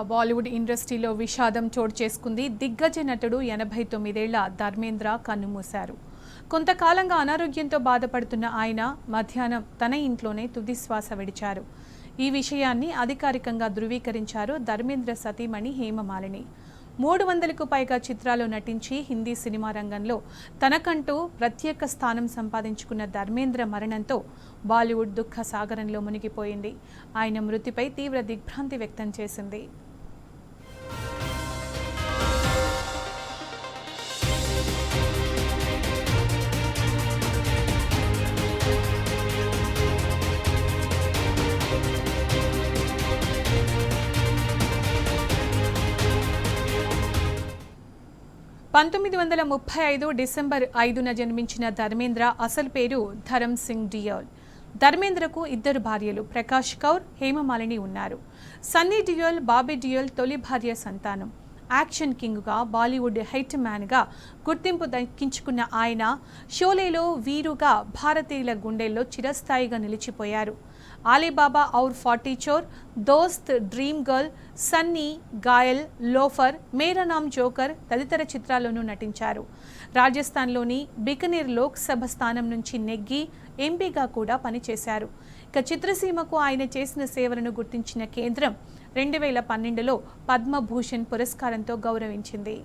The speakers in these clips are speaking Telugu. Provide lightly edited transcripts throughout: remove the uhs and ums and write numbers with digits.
బాలీవుడ్ ఇండస్ట్రీలో విషాదం చోటు చేసుకుంది. దిగ్గజ నటుడు 89 ఏళ్ల ధర్మేంద్ర కన్నుమూశారు. కొంతకాలంగా అనారోగ్యంతో బాధపడుతున్న ఆయన మధ్యాహ్నం తన ఇంట్లోనే తుదిశ్వాస విడిచారు. ఈ విషయాన్ని అధికారికంగా ధృవీకరించారు ధర్మేంద్ర సతీమణి హేమమాలిని. 300కు పైగా చిత్రాల్లో నటించి హిందీ సినిమా రంగంలో తనకంటూ ప్రత్యేక స్థానం సంపాదించుకున్న ధర్మేంద్ర మరణంతో బాలీవుడ్ దుఃఖ సాగరంలో మునిగిపోయింది. ఆయన మృతిపై తీవ్ర దిగ్భ్రాంతి వ్యక్తం చేసింది. డిసెంబర్ 5న జన్మించిన ధర్మేంద్ర అసలు పేరు ధరమ్ సింగ్ డియోల్. ధర్మేంద్రకు 2 భార్యలు ప్రకాష్ కౌర్, హేమమాలిని ఉన్నారు. సన్నీ డియోల్, బాబీ డియోల్ తొలి భార్య సంతానం. యాక్షన్ కింగ్గా, బాలీవుడ్ హైట్ మ్యాన్గా గుర్తింపు దక్కించుకున్న ఆయన షోలేలో వీరుగా భారతీయుల గుండెల్లో చిరస్థాయిగా నిలిచిపోయారు. ఆలీబాబా ఔర్ 40 చోర్, దోస్త్, dream girl, Sunny, Goyal, loafer, మేరా నామ్ జోకర్ తదితర చిత్రాల్లోనూ నటించారు. రాజస్థాన్లోని బికనీర్ లోక్సభ స్థానం నుంచి నెగ్గి ఎంపీగా కూడా పనిచేశారు. ఇక చిత్రసీమకు ఆయన చేసిన సేవలను గుర్తించిన కేంద్రం 2012లో పద్మభూషణ్ పురస్కారంతో గౌరవించింది.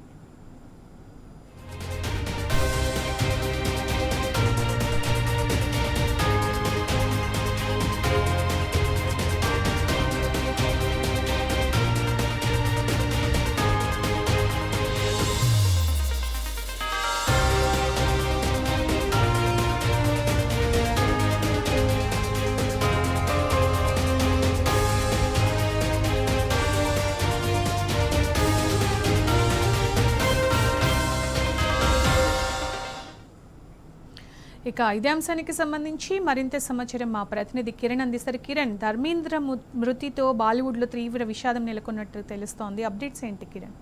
ఇక ఇదే అంశానికి సంబంధించి మరింత సమాచారం మా ప్రతినిధి కిరణ్ అందిస్తారు. కిరణ్, ధర్మేంద్ర మృతితో బాలీవుడ్లో తీవ్ర విషాదం నెలకొన్నట్టు తెలుస్తోంది. అప్డేట్స్ ఏంటి కిరణ్?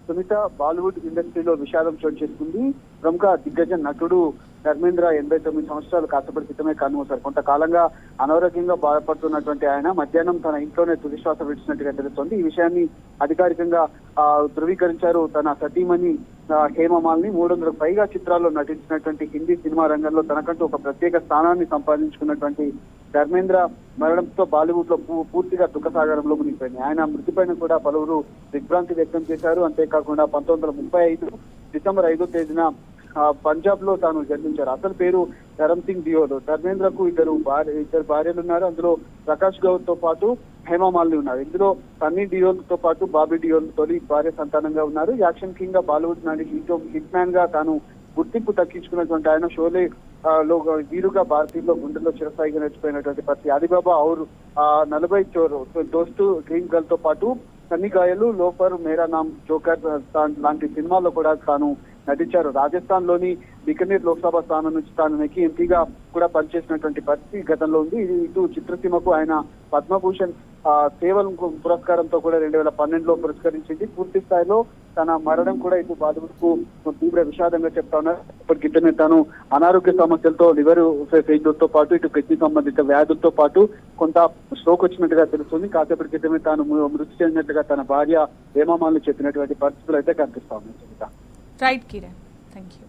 సుమిత, బాలీవుడ్ ఇండస్ట్రీలో విషాదం చోటు చేసుకుంది. ప్రముఖ దిగ్గజ నటుడు ధర్మేంద్ర 89 సంవత్సరాలు కాసేపటి క్రితమే కన్నుమూశారు. కొంతకాలంగా అనారోగ్యంగా బాధపడుతున్నటువంటి ఆయన మధ్యాహ్నం తన ఇంట్లోనే తుదిశ్వాస విడిచినట్టుగా తెలుస్తోంది. ఈ విషయాన్ని అధికారికంగా ధృవీకరించారు తన సతీమణి హేమమాలిని. 300కు పైగా చిత్రాల్లో నటించినటువంటి హిందీ సినిమా రంగంలో తనకంటూ ఒక ప్రత్యేక స్థానాన్ని సంపాదించుకున్నటువంటి ధర్మేంద్ర మరణంతో బాలీవుడ్ లో పూర్తిగా దుఃఖసాగరంలో మునిగిపోయింది. ఆయన మృతిపైన కూడా పలువురు దిగ్భ్రాంతి వ్యక్తం చేశారు. అంతేకాకుండా 1935 డిసెంబర్ 5వ తేదీన పంజాబ్ లో తాను జన్మించారు. అసలు పేరు ధరమ్ సింగ్ డియోల్. ధర్మేంద్రకు ఇద్దరు భార్యలు ఉన్నారు. అందులో ప్రకాష్ గౌర్ తో పాటు హేమమాలిని ఉన్నారు. ఇందులో సన్నీ డియోల్ తో పాటు బాబీ డియోల్ తొలి భార్య సంతానంగా ఉన్నారు. యాక్షన్ కింగ్ గా, బాలీవుడ్ నాటి హిట్ మ్యాన్ గా తాను గుర్తింపు దక్కించుకున్నటువంటి ఆయన షోలే లో వీరుగా భారతీయుల్లో గుండెల్లో చిరస్థాయిగా నడిచిపోయినటువంటి పరిస్థితి. ఆలీబాబా ఔర్ 40 చోర్, దోస్తు, డ్రీమ్ గర్ల్ తో పాటు సన్నీ, గాయలు, లోఫర్, మేరా నామ్ జోకర్ లాంటి సినిమాల్లో కూడా తాను నటించారు. రాజస్థాన్ లోని బికనీర్ లోక్సభ స్థానం నుంచి తాను నెక్కి ఎంపీగా కూడా పనిచేసినటువంటి పరిస్థితి గతంలో ఉంది. ఇటు చిత్రసీమకు ఆయన పద్మభూషణ్ సేవల పురస్కారంతో కూడా 2012లో పురస్కరించింది. పూర్తి స్థాయిలో తన మరణం కూడా ఇటు బాలీవుడ్ కు తీవ్ర విషాదంగా చెప్తా ఉన్నారు. ఇప్పటికిద్దరిని తాను అనారోగ్య సమస్యలతో లివర్ ఫెయిల్యూర్ తో పాటు ఇటు కిడ్నీ సంబంధిత వ్యాధులతో పాటు కొంత స్ట్రోక్ వచ్చినట్టుగా తెలుస్తుంది. కాసేపటి క్రితమే తాను మృతి చెందినట్టుగా తన భార్య హేమమాలిని చెప్పినటువంటి పరిస్థితులు అయితే కనిపిస్తా ఉన్నాయి. Right Kiran, thank you.